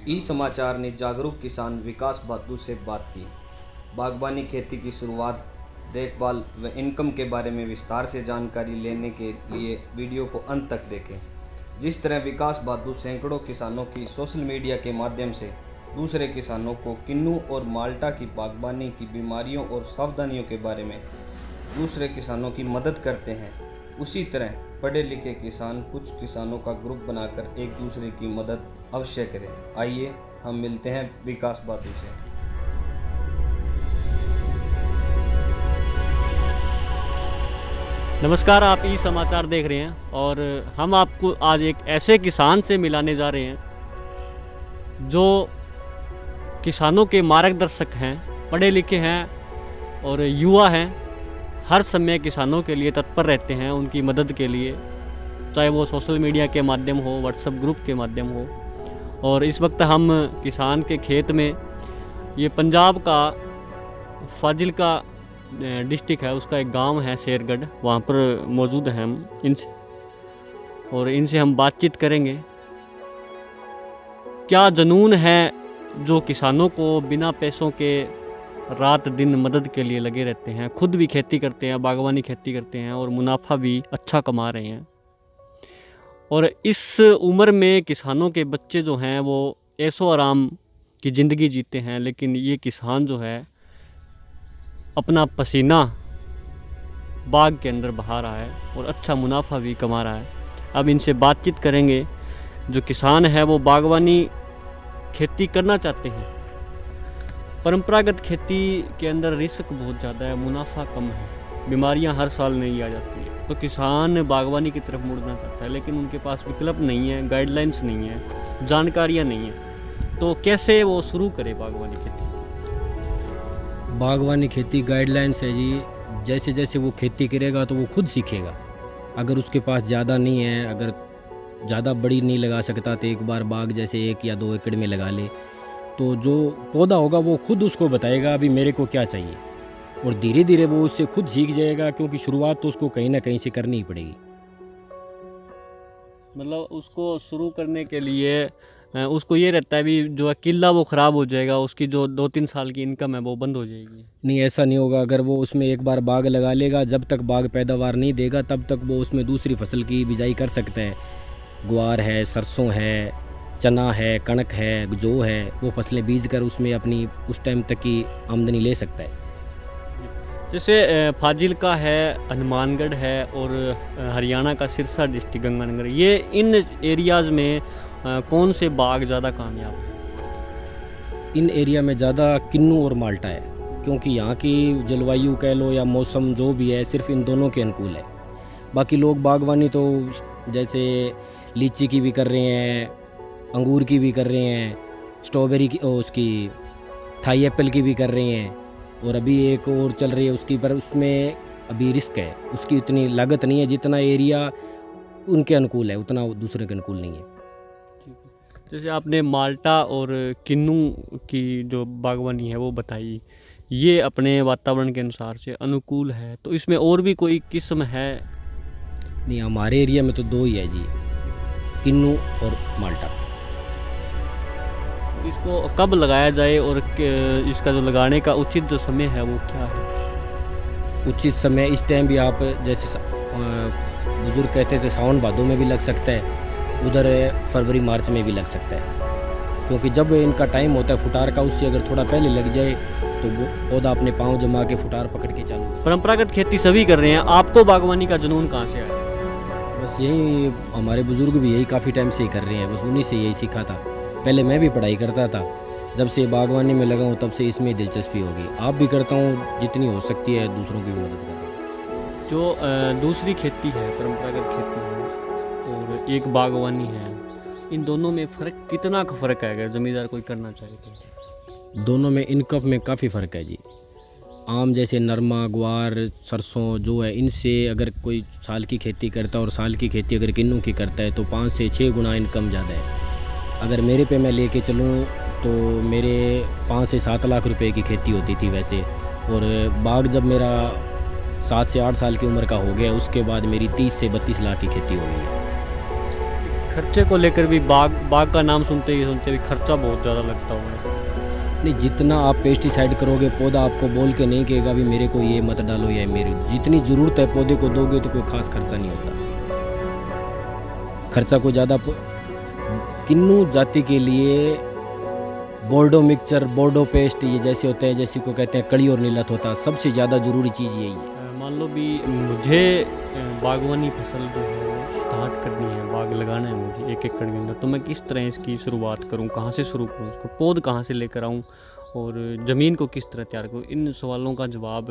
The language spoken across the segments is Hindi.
ई समाचार ने जागरूक किसान विकास बहादुर से बात की। बागबानी खेती की शुरुआत, देखभाल व इनकम के बारे में विस्तार से जानकारी लेने के लिए वीडियो को अंत तक देखें। जिस तरह विकास बहादुर सैकड़ों किसानों की सोशल मीडिया के माध्यम से दूसरे किसानों को किन्नू और माल्टा की बागबानी की बीमारियों और सावधानियों के बारे में दूसरे किसानों की मदद करते हैं, उसी तरह पढ़े लिखे किसान कुछ किसानों का ग्रुप बनाकर एक दूसरे की मदद अवश्य करें। आइए हम मिलते हैं विकास बहादुर से। नमस्कार, आप ई समाचार देख रहे हैं और हम आपको आज एक ऐसे किसान से मिलाने जा रहे हैं जो किसानों के मार्गदर्शक हैं, पढ़े लिखे हैं और युवा हैं। हर समय किसानों के लिए तत्पर रहते हैं, उनकी मदद के लिए, चाहे वो सोशल मीडिया के माध्यम हो, व्हाट्सएप ग्रुप के माध्यम हो। और इस वक्त हम किसान के खेत में, ये पंजाब का फाजिल्का डिस्ट्रिक्ट है, उसका एक गांव है शेरगढ़, वहाँ पर मौजूद हैं हम इनसे हम बातचीत करेंगे। क्या जुनून है जो किसानों को बिना पैसों के रात दिन मदद के लिए लगे रहते हैं, खुद भी खेती करते हैं, बागवानी खेती करते हैं और मुनाफा भी अच्छा कमा रहे हैं। और इस उम्र में किसानों के बच्चे जो हैं वो ऐशो आराम की ज़िंदगी जीते हैं, लेकिन ये किसान जो है अपना पसीना बाग के अंदर बहा रहा है और अच्छा मुनाफा भी कमा रहा है। अब इनसे बातचीत करेंगे। जो किसान है वो बागवानी खेती करना चाहते हैं। परंपरागत खेती के अंदर रिस्क बहुत ज़्यादा है, मुनाफा कम है, बीमारियां हर साल नई आ जाती है। तो किसान बागवानी की तरफ मुड़ना चाहता है, लेकिन उनके पास विकल्प नहीं है, गाइडलाइंस नहीं है, जानकारियाँ नहीं है। तो कैसे वो शुरू करे बागवानी खेती? बागवानी खेती गाइडलाइंस है जी। जैसे जैसे वो खेती करेगा तो वो खुद सीखेगा। अगर उसके पास ज़्यादा नहीं है, अगर ज़्यादा बड़ी नहीं लगा सकता तो एक बार बाग जैसे 1 या 2 एकड़ में लगा ले, तो जो पौधा होगा वो खुद उसको बताएगा अभी मेरे को क्या चाहिए, और धीरे धीरे वो उससे खुद सीख जाएगा, क्योंकि शुरुआत तो उसको कहीं ना कहीं से करनी ही पड़ेगी। मतलब उसको शुरू करने के लिए उसको ये रहता है भी जो किला वो ख़राब हो जाएगा, उसकी जो 2-3 साल की इनकम है वो बंद हो जाएगी। नहीं, ऐसा नहीं होगा। अगर वो उसमें एक बार बाग लगा लेगा, जब तक बाग पैदावार नहीं देगा तब तक वो उसमें दूसरी फसल की बिजाई कर सकता है। ग्वार है, सरसों है, चना है, कणक है, जौ है, वो फसलें बीज कर उसमें अपनी उस टाइम तक की आमदनी ले सकता है। जैसे फाजिल्का है, हनुमानगढ़ है और हरियाणा का सिरसा डिस्ट्रिक्ट गंगानगर, ये इन एरियाज़ में कौन से बाग ज़्यादा कामयाब है? इन एरिया में ज़्यादा किन्नू और माल्टा है, क्योंकि यहाँ की जलवायु कह लो या मौसम जो भी है सिर्फ इन दोनों के अनुकूल है। बाकी लोग बागवानी तो जैसे लीची की भी कर रहे हैं, अंगूर की भी कर रहे हैं, स्ट्रॉबेरी की, उसकी थाई एप्पल की भी कर रहे हैं, और अभी एक और चल रही है उसकी, पर उसमें अभी रिस्क है, उसकी उतनी लागत नहीं है। जितना एरिया उनके अनुकूल है उतना दूसरे के अनुकूल नहीं है। जैसे आपने माल्टा और किन्नू की जो बागवानी है वो बताई, ये अपने वातावरण के अनुसार से अनुकूल है, तो इसमें और भी कोई किस्म है? नहीं, हमारे एरिया में तो 2 ही है जी, किन्नू और माल्टा। इसको कब लगाया जाए और इसका जो लगाने का उचित जो समय है वो क्या है? उचित समय इस टाइम भी आप जैसे बुजुर्ग कहते थे सावन भादों में भी लग सकता है, उधर फरवरी मार्च में भी लग सकता है, क्योंकि जब इनका टाइम होता है फुटार का, उससे अगर थोड़ा पहले लग जाए तो वो पौधा अपने पाँव जमा के फुटार पकड़ के चालू। परंपरागत खेती सभी कर रहे हैं, आपको बागवानी का जुनून कहाँ से आया? बस यही, हमारे बुजुर्ग भी यही काफ़ी टाइम से ही कर रहे हैं, बस उन्हीं से यही सीखा था। पहले मैं भी पढ़ाई करता था, जब से बागवानी में लगा हूँ तब से इसमें दिलचस्पी होगी। आप भी करता हूँ, जितनी हो सकती है दूसरों की भी मदद कर रहा हूँ। जो दूसरी खेती है, परंपरागत खेती है और एक बागवानी है, इन दोनों में फ़र्क कितना का फ़र्क है अगर ज़मींदार कोई करना चाहे तो? दोनों में इनकम में काफ़ी फ़र्क है जी। आम जैसे नरमा, ग्वार, सरसों जो है, इनसे अगर कोई साल की खेती करता है और साल की खेती अगर किन्नू की करता है तो 5 से 6 गुना इनकम ज़्यादा है। अगर मेरे पे मैं लेके चलूँ तो मेरे 5 से 7 लाख रुपए की खेती होती थी वैसे, और बाग जब मेरा 7 से 8 साल की उम्र का हो गया उसके बाद मेरी 30 से 32 लाख की खेती हो गई है। खर्चे को लेकर भी बाग का नाम सुनते ही खर्चा बहुत ज़्यादा लगता होगा। नहीं, जितना आप पेस्टिसाइड करोगे पौधा आपको बोल के नहीं कहेगा भी मेरे को ये मत डालो या मेरी जितनी ज़रूरत है पौधे को दोगे तो कोई ख़ास खर्चा नहीं होता। खर्चा को ज़्यादा किन्नू जाति के लिए बोर्डो मिक्सचर, बोर्डो पेस्ट ये जैसे होते हैं, जैसे को कहते हैं कड़ी और नीलत होता है, सबसे ज़्यादा ज़रूरी चीज़ यही है। मान लो भी मुझे बागवानी फसल जो है वो स्टार्ट करनी है, बाग लगाना है मुझे 1 एकड़ के अंदर, तो मैं किस तरह इसकी शुरुआत करूं, कहाँ से शुरू करूं, उसको पौध कहाँ से लेकर आऊं और ज़मीन को किस तरह तैयार करूं? इन सवालों का जवाब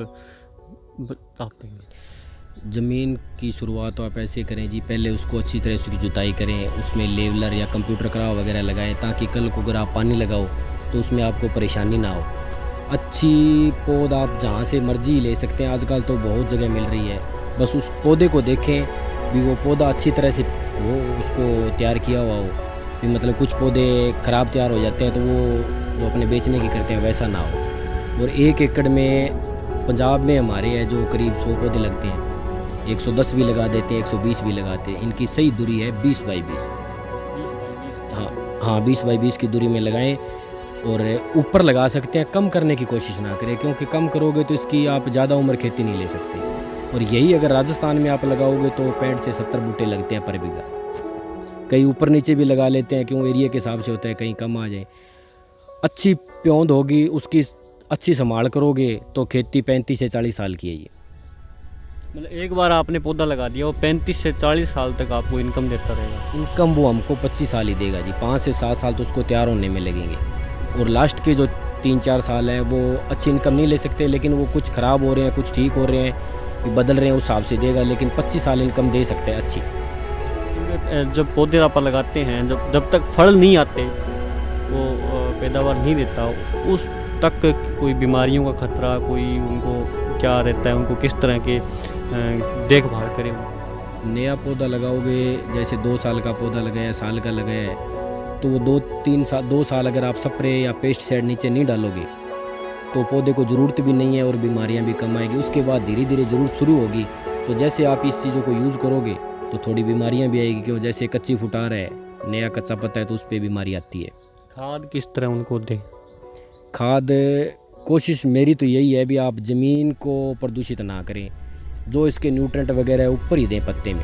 आप देंगे। ज़मीन की शुरुआत तो आप ऐसे करें जी, पहले उसको अच्छी तरह से जुताई करें, उसमें लेवलर या कंप्यूटर कराव वगैरह लगाएं ताकि कल को अगर आप पानी लगाओ तो उसमें आपको परेशानी ना हो। अच्छी पौध आप जहाँ से मर्जी ले सकते हैं, आजकल तो बहुत जगह मिल रही है, बस उस पौधे को देखें भी वो पौधा अच्छी तरह से हो, उसको तैयार किया हुआ हो भी, मतलब कुछ पौधे ख़राब तैयार हो जाते हैं तो वो जो अपने बेचने की करते हैं वैसा ना हो। और 1 एकड़ में पंजाब में हमारे है जो करीब 100 पौधे लगते हैं, 110 भी लगा देते हैं, 120 भी लगाते हैं। इनकी सही दूरी है 20 बाई 20। हाँ 20 बाई 20 की दूरी में लगाएं और ऊपर लगा सकते हैं, कम करने की कोशिश ना करें क्योंकि कम करोगे तो इसकी आप ज़्यादा उम्र खेती नहीं ले सकते। और यही अगर राजस्थान में आप लगाओगे तो 65 से 70 बूटे लगते हैं पर बीघा। कई ऊपर नीचे भी लगा लेते हैं, क्यों एरिया के हिसाब से होता है, कहीं कम आ जाए। अच्छी प्योंद होगी, उसकी अच्छी संभाल करोगे तो खेती 35 से 40 साल की है ये। मतलब एक बार आपने पौधा लगा दिया वो 35 से 40 साल तक आपको इनकम देता रहेगा। इनकम वो हमको 25 साल ही देगा जी, 5 से 7 साल तो उसको तैयार होने में लगेंगे। और लास्ट के जो 3-4 साल हैं वो अच्छी इनकम नहीं ले सकते, लेकिन वो कुछ ख़राब हो रहे हैं, कुछ ठीक हो रहे हैं, बदल रहे हैं, उस हिसाब से देगा, लेकिन 25 साल इनकम दे सकते हैं अच्छी। जब पौधे आप लगाते हैं, जब तक फल नहीं आते, वो पैदावार नहीं देता, उस तक कोई बीमारियों का खतरा, कोई उनको क्या रहता है, उनको किस तरह के देखभाल करें? नया पौधा लगाओगे, जैसे 2 साल का पौधा लगाया, साल का लगाया है, तो वो 2 साल अगर आप स्प्रे या पेस्टिसाइड नीचे नहीं डालोगे तो पौधे को ज़रूरत भी नहीं है और बीमारियां भी कम आएगी। उसके बाद धीरे धीरे ज़रूरत शुरू होगी, तो जैसे आप इस चीज़ों को यूज़ करोगे तो थोड़ी बीमारियां भी आएगी, क्यों जैसे कच्ची फुटार है, नया कच्चा पत्ता है तो उस पर बीमारी आती है। खाद किस तरह उनको दें? खाद कोशिश मेरी तो यही है भी आप ज़मीन को प्रदूषित ना करें, जो इसके न्यूट्रेंट वगैरह है ऊपर ही दें पत्ते में,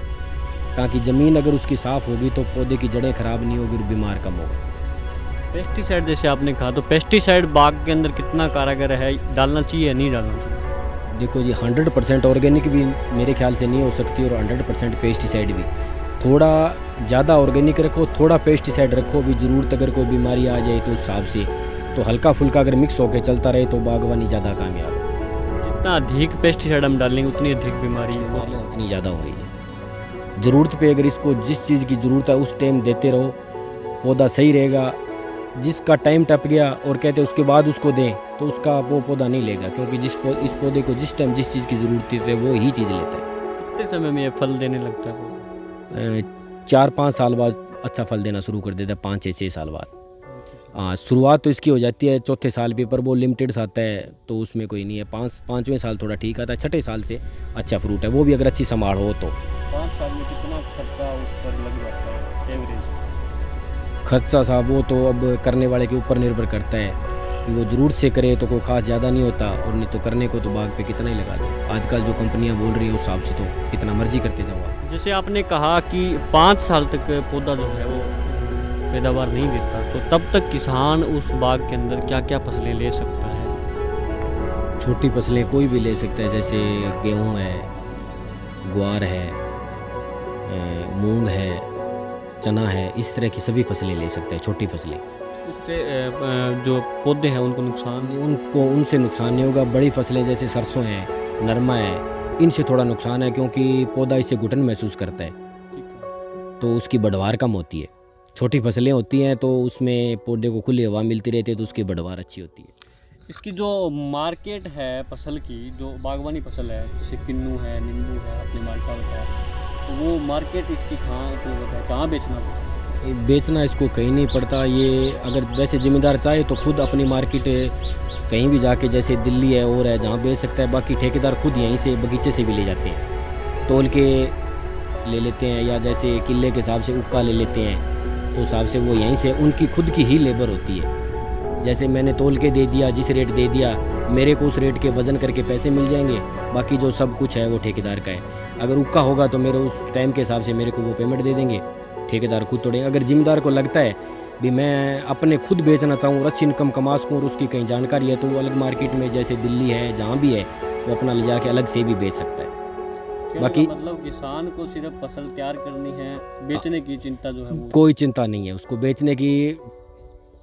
ताकि ज़मीन अगर उसकी साफ़ होगी तो पौधे की जड़ें ख़राब नहीं होगी और बीमार कम होगा। पेस्टिसाइड जैसे आपने कहा, तो पेस्टिसाइड बाग के अंदर कितना कारगर है, डालना चाहिए या नहीं डालना चाहिए? देखो जी, 100% ऑर्गेनिक भी मेरे ख्याल से नहीं हो सकती और 100% पेस्टिसाइड भी। थोड़ा ज़्यादा ऑर्गेनिक रखो, थोड़ा पेस्टिसाइड रखो भी, ज़रूरत अगर कोई बीमारी आ जाए तो उस हिसाब से, तो हल्का फुल्का अगर मिक्स होकर चलता रहे तो बागवानी ज़्यादा कामयाब है। जितना अधिक पेस्टिसाइड हम डालेंगे उतनी अधिक बीमारियाँ उतनी ज़्यादा होंगी जी। ज़रूरत पे अगर इसको जिस चीज़ की ज़रूरत है उस टाइम देते रहो, पौधा सही रहेगा। जिसका टाइम टप गया और कहते उसके बाद उसको दें तो उसका वो पौधा नहीं लेगा, क्योंकि इस पौधे को जिस टाइम जिस चीज़ की ज़रूरत है वो ही चीज़ लेता है। कितने समय में ये फल देने लगता है? 4-5 साल बाद अच्छा फल देना शुरू कर देता है, 5-6 साल बाद। हाँ, शुरुआत तो इसकी हो जाती है 4थे साल पे, पर वो लिमिटेड आता है तो उसमें कोई नहीं है। 5वें साल थोड़ा ठीक आता है, 6ठे साल से अच्छा फ्रूट है, वो भी अगर अच्छी संभाल हो तो। 5 साल में कितना खर्चा उस पर लग जाता है एवरेज? खर्चा साहब वो तो अब करने वाले के ऊपर निर्भर करता है कि वो ज़रूरत से करे तो कोई ख़ास ज़्यादा नहीं होता, और नहीं तो करने को तो बाग पे कितना ही लगा दो। आजकल जो कंपनियां बोल रही है उस हिसाब से तो कितना मर्जी करते जाओ आप। जैसे आपने कहा कि 5 साल तक पौधा जो है वो पैदावार नहीं देता, तो तब तक किसान उस बाग के अंदर क्या क्या फसलें ले सकता है? छोटी फसलें कोई भी ले सकता है, जैसे गेहूँ है, ग्वार है, मूंग है, चना है, इस तरह की सभी फसलें ले सकते हैं, छोटी फसलें। उससे जो पौधे हैं उनको उनसे नुकसान नहीं होगा। बड़ी फसलें जैसे सरसों है, नरमा है, इनसे थोड़ा नुकसान है, क्योंकि पौधा इससे घुटन महसूस करता है तो उसकी बढ़वार कम होती है। छोटी फसलें होती हैं तो उसमें पौधे को खुली हवा मिलती रहती है तो उसकी बढ़वार अच्छी होती है। इसकी जो मार्केट है फसल की, जो बागवानी फसल है, जैसे किन्नू है, नींबू है, आपने माल्टा बताया, तो वो मार्केट इसकी कहाँ बेचना इसको कहीं नहीं पड़ता। ये अगर वैसे ज़िम्मेदार चाहे तो खुद अपनी मार्केट कहीं भी जाके, जैसे दिल्ली है और है, जहाँ बेच सकता है। बाकी ठेकेदार खुद यहीं से बगीचे से भी ले जाते हैं, तोल के ले लेते हैं, या जैसे किले के हिसाब से उक्का ले लेते हैं, तो हिसाब से वो यहीं से उनकी खुद की ही लेबर होती है। जैसे मैंने तोल के दे दिया, जिस रेट दे दिया, मेरे को उस रेट के वज़न करके पैसे मिल जाएंगे, बाकी जो सब कुछ है वो ठेकेदार का है। अगर उक्का होगा तो मेरे उस टाइम के हिसाब से मेरे को वो पेमेंट दे देंगे, ठेकेदार खुद तोड़ेंगे। अगर जिम्मेदार को लगता है भी मैं अपने खुद बेचना चाहूँ और अच्छी इनकम कमा सकूँ और उसकी कहीं जानकारी है, तो वो अलग मार्केट में जैसे दिल्ली है, जहाँ भी है, वो अपना ले जाके अलग से भी बेच सकता है। बाकी मतलब किसान को सिर्फ फसल तैयार करनी है, बेचने की चिंता जो है वो कोई चिंता नहीं है उसको बेचने की।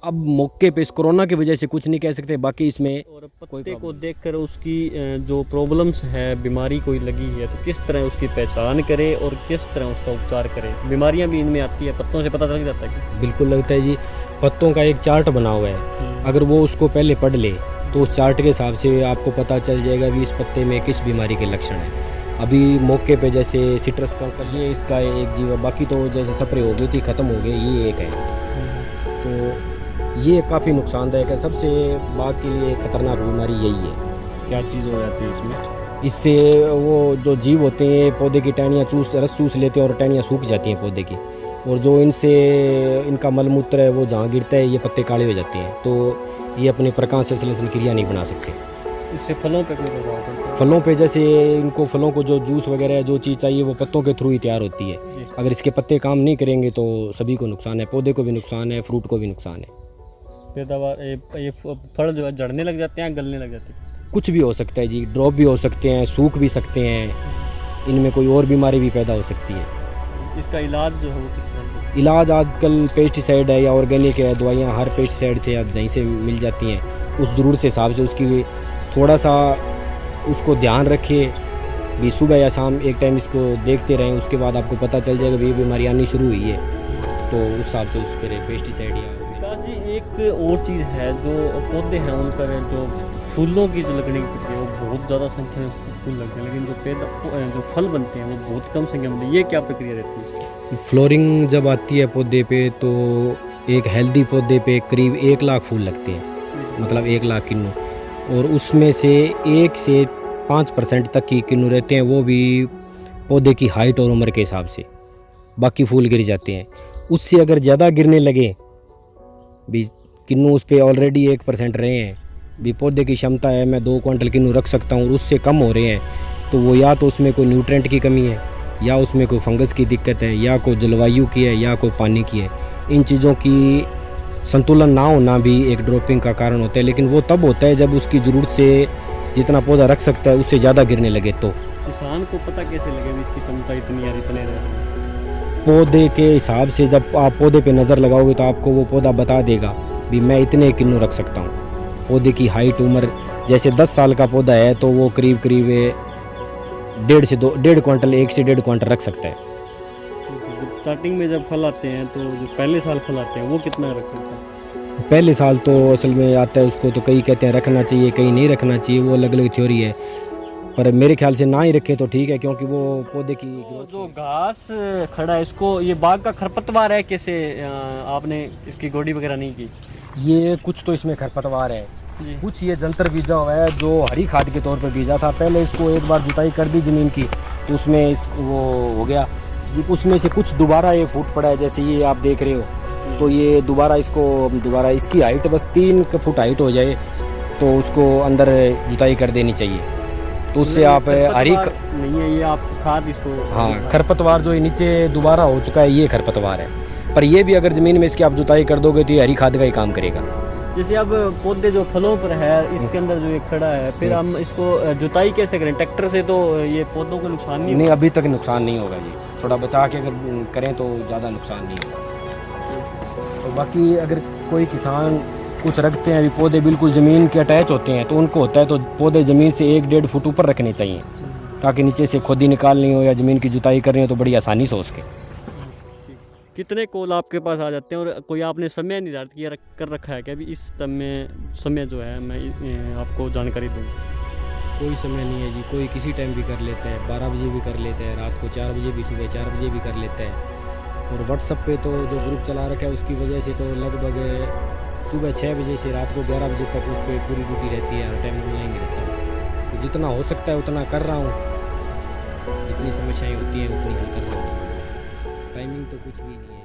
अब मौके पे इस कोरोना की वजह से कुछ नहीं कह सकते, बाकी इसमें और पत्ते को देखकर उसकी जो प्रॉब्लम्स है, बीमारी कोई लगी है तो किस तरह उसकी पहचान करे और किस तरह उसका उपचार करे। बीमारियां भी इनमें आती है, पत्तों से पता चल जाता है। बिल्कुल लगता है जी, पत्तों का एक चार्ट बना हुआ है, अगर वो उसको पहले पढ़ ले तो उस चार्ट के हिसाब से आपको पता चल जाएगा कि इस पत्ते में किस बीमारी के लक्षण हैं। अभी मौके पे जैसे सिट्रस कंकर, ये इसका एक जीव, बाकी तो जैसे स्प्रे हो गई थी, ख़त्म हो गई, ये एक है। तो ये काफ़ी नुकसानदायक है, सबसे बाग के लिए खतरनाक बीमारी यही है। क्या चीज़ हो जाती है इसमें? इससे वो जो जीव होते हैं पौधे की टहनियाँ रस चूस लेते हैं और टहनियाँ सूख जाती हैं पौधे की, और जो इनसे इनका मलमूत्र है वो जहाँ गिरता है ये पत्ते काले हो जाते हैं, तो ये अपने प्रकाश संश्लेषण क्रिया नहीं बना सकते। इससे फलों पे कोई प्रभाव पड़ता है? फलों पे जैसे इनको फलों को जो जूस वगैरह जो चीज़ चाहिए वो पत्तों के थ्रू ही तैयार होती है। अगर इसके पत्ते काम नहीं करेंगे तो सभी को नुकसान है, पौधे को भी नुकसान है, फ्रूट को भी नुकसान है। पैदावार ये फल जो है झड़ने लग जाते हैं, गलने लग जाते हैं? कुछ भी हो सकता है जी, ड्रॉप भी हो सकते हैं, सूख भी सकते हैं, इनमें कोई और बीमारी भी पैदा हो सकती है। इसका इलाज जो है वो किस तरह का? इलाज आजकल पेस्टिसाइड है या ऑर्गेनिक है, दवाइयाँ हर पेस्टिसाइड से या जहीं से मिल जाती हैं, उस ज़रूरत के हिसाब से उसकी थोड़ा सा उसको ध्यान रखिए भी, सुबह या शाम एक टाइम इसको देखते रहें, उसके बाद आपको पता चल जाएगा भी ये बीमारी आनी शुरू हुई है, तो उस हिसाब से उस पर पेस्टिसाइड या जी। एक और चीज़ है, जो पौधे हैं उन पर जो फूलों की जो लगने की प्रक्रिया वो बहुत ज़्यादा संख्या में फूल लगते हैं, लेकिन जो फल बनते हैं वो बहुत कम संख्या में। ये क्या प्रक्रिया रहती है? फ्लोरिंग जब आती है पौधे पे तो एक हेल्दी पौधे पे करीब 1 लाख फूल लगते हैं, मतलब 1 लाख किन्नू, और उसमें से 1 से 5% तक की किन्नू रहते हैं, वो भी पौधे की हाइट और उम्र के हिसाब से, बाकी फूल गिर जाते हैं। उससे अगर ज़्यादा गिरने लगे भी, किन्नू उस पर ऑलरेडी 1% रहे हैं भी, पौधे की क्षमता है मैं 2 क्विंटल किन्नू रख सकता हूँ और उससे कम हो रहे हैं, तो वो या तो उसमें कोई न्यूट्रेंट की कमी है, या उसमें कोई फंगस की दिक्कत है, या कोई जलवायु की है, या कोई पानी की है। इन चीज़ों की संतुलन ना होना भी एक ड्रॉपिंग का कारण होता है, लेकिन वो तब होता है जब उसकी ज़रूरत से जितना पौधा रख सकता है उससे ज़्यादा गिरने लगे। तो किसान को पता कैसे लगे भी इसकी क्षमता इतनी या इतने रह रही है? पौधे के हिसाब से जब आप पौधे पे नज़र लगाओगे तो आपको वो पौधा बता देगा भी मैं इतने किन्नू रख सकता हूँ। पौधे की हाइट उम्र, जैसे 10 साल का पौधा है तो वो करीब 1.5 क्विंटल 1 से 1.5 क्विंटल रख सकता है। स्टार्टिंग में जब फल आते हैं तो जो पहले साल फल आते हैं वो कितना रख सकते हैं? पहले साल तो असल में आता है उसको, तो कई कहते हैं रखना चाहिए, कई नहीं रखना चाहिए, वो अलग अलग थ्योरी है, पर मेरे ख्याल से ना ही रखे तो ठीक है, क्योंकि वो पौधे की जो घास खड़ा है इसको, ये बाग का खरपतवार है, कैसे आपने इसकी गोडी वगैरह नहीं की? ये कुछ तो इसमें खरपतवार है, कुछ ये जंतर बीजा हुआ है जो हरी खाद के तौर पर बीजा था। पहले इसको एक बार जुताई कर दी ज़मीन की तो उसमें वो हो गया, उसमें से कुछ दोबारा ये फूट पड़ा है, जैसे ये आप देख रहे हो, तो ये दोबारा इसकी हाइट बस 3 फुट हाइट हो जाए तो उसको अंदर जुताई कर देनी चाहिए, तो उससे आप हरी नहीं है ये आप खाद इसको। हाँ, खरपतवार जो नीचे दोबारा हो चुका है ये खरपतवार है, पर ये भी अगर ज़मीन में इसकी आप जुताई कर दोगे तो ये हरी खाद का ही काम करेगा। जैसे अब पौधे जो फलों पर है, इसके अंदर जो ये खड़ा है, फिर हम इसको जुताई कैसे करें? ट्रैक्टर से तो ये पौधों को नुकसान नहीं अभी तक नुकसान नहीं होगा जी, थोड़ा बचा के अगर करें तो ज़्यादा नुकसान नहीं होगा। तो बाकी अगर कोई किसान कुछ रखते हैं, अभी पौधे बिल्कुल ज़मीन के अटैच होते हैं तो उनको होता है तो पौधे ज़मीन से 1-1.5 फुट ऊपर रखने चाहिए, ताकि नीचे से खुद ही निकालनी हो या ज़मीन की जुताई करनी हो तो बड़ी आसानी से हो सके। कितने कॉल आपके पास आ जाते हैं और कोई आपने समय निर्धारित किया कर रखा है कि अभी इस समय जो है मैं आपको जानकारी दूँ? कोई समय नहीं है जी, कोई किसी टाइम भी कर लेता है, 12 बजे भी कर लेता है, रात को 4 बजे भी, सुबह 4 बजे भी कर लेता है। और व्हाट्सएप पे तो जो ग्रुप चला रखा है उसकी वजह से तो लगभग सुबह 6 बजे से रात को 11 बजे तक उस पर पूरी ड्यूटी रहती है, हर टाइम ऑनलाइन रहता हूँ, तो जितना हो सकता है उतना कर रहा हूँ। जितनी समस्याएं होती हैं उतनी हल करना होता है। टाइमिंग तो कुछ भी नहीं है।